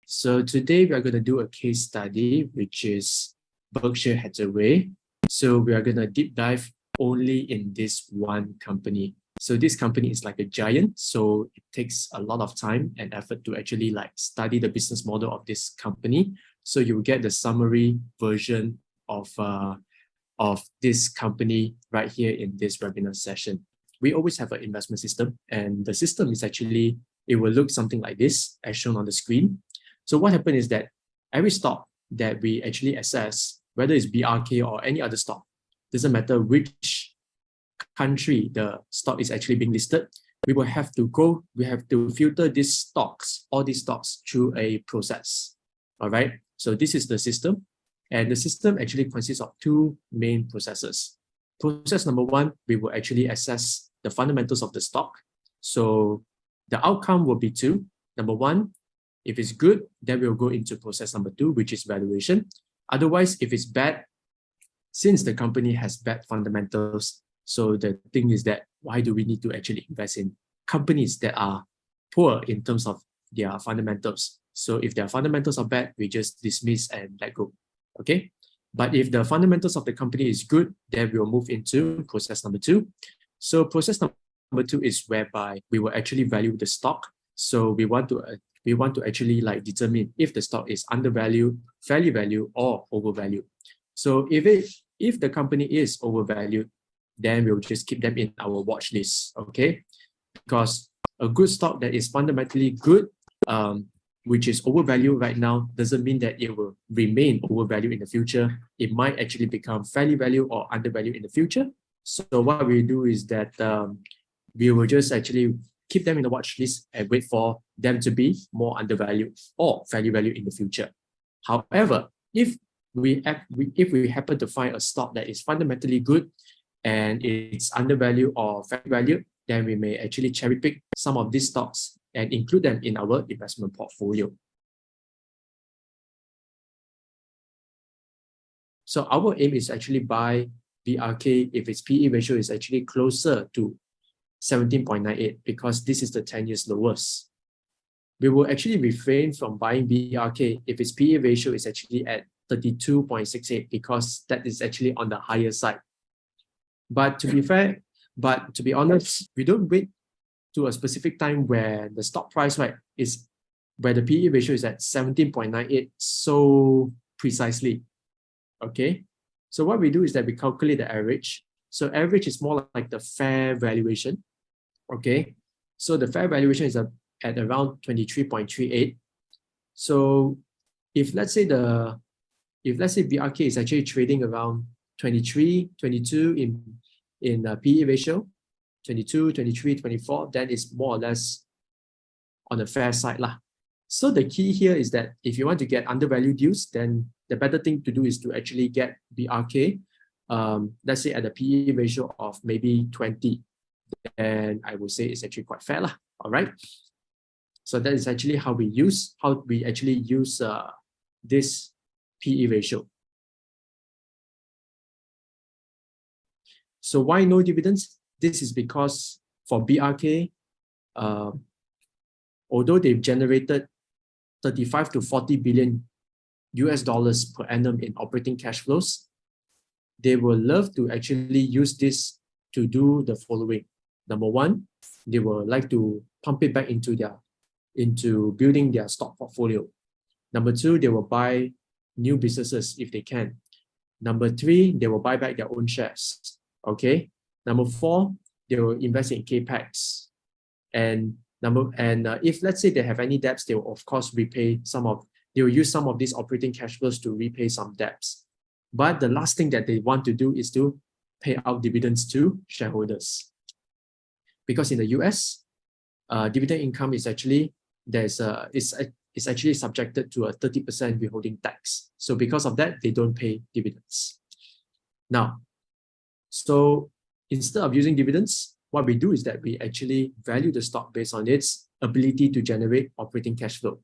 So today we are going to do a case study, which is Berkshire Hathaway. So we are going to deep dive only in this one company. So this company is like a giant. So it takes a lot of time and effort to actually like study the business model of this company. So you will get the summary version of this company right here in this webinar session. We always have an investment system, and the system is actually, it will look something like this as shown on the screen. So what happened is that every stock that we actually assess, whether it's BRK or any other stock, doesn't matter which country the stock is actually being listed, we have to filter these stocks, all these stocks through a process. All right. So this is the system. And the system actually consists of two main processes. Process number one, we will actually assess the fundamentals of the stock. So the outcome will be two. Number one, if it's good, then we'll go into process number two, which is valuation. Otherwise, if it's bad, since the company has bad fundamentals, so the thing is that why do we need to actually invest in companies that are poor in terms of their fundamentals? So if their fundamentals are bad, we just dismiss and let go. Okay. But if the fundamentals of the company is good, then we'll move into process number two. So process number two is whereby we will actually value the stock. So we want to actually like determine if the stock is undervalued, fairly valued, or overvalued. So if the company is overvalued, then we'll just keep them in our watch list. Okay, because a good stock that is fundamentally good, which is overvalued right now, doesn't mean that it will remain overvalued in the future. It might actually become fairly valued or undervalued in the future. So what we do is that we will just actually keep them in the watch list and wait for them to be more undervalued or fairly valued in the future. However, if we happen to find a stock that is fundamentally good and it's undervalued or fairly valued, then we may actually cherry pick some of these stocks and include them in our investment portfolio. So our aim is actually buy BRK if its PE ratio is actually closer to 17.98, because this is the 10 years lowest. We will actually refrain from buying BRK if its PE ratio is actually at 32.68, because that is actually on the higher side. But to be honest, we don't wait to a specific time where the stock price, right, is where the PE ratio is at 17.98 so precisely. Okay, so what we do is that we calculate the average. So average is more like the fair valuation. Okay, so the fair valuation is at around 23.38. So if let's say BRK is actually trading around 23, 22 in PE ratio, 22, 23, 24, then it's more or less on the fair side lah. So the key here is that if you want to get undervalued deals, then the better thing to do is to actually get BRK, let's say at a PE ratio of maybe 20, and I would say it's actually quite fair lah. All right. So that is actually how we actually use this PE ratio. So why no dividends? This is because for BRK, although they've generated 35 to 40 billion US dollars per annum in operating cash flows, they will love to actually use this to do the following. Number one, they will like to pump it back into building their stock portfolio. Number two, they will buy new businesses if they can. Number three, they will buy back their own shares. Okay. Number four, they will invest in capex. And if let's say they have any debts, they will of course they will use some of these operating cash flows to repay some debts. But the last thing that they want to do is to pay out dividends to shareholders. Because in the US, dividend income is actually it's actually subjected to a 30% withholding tax. So because of that, they don't pay dividends. Now, so instead of using dividends, what we do is that we actually value the stock based on its ability to generate operating cash flow.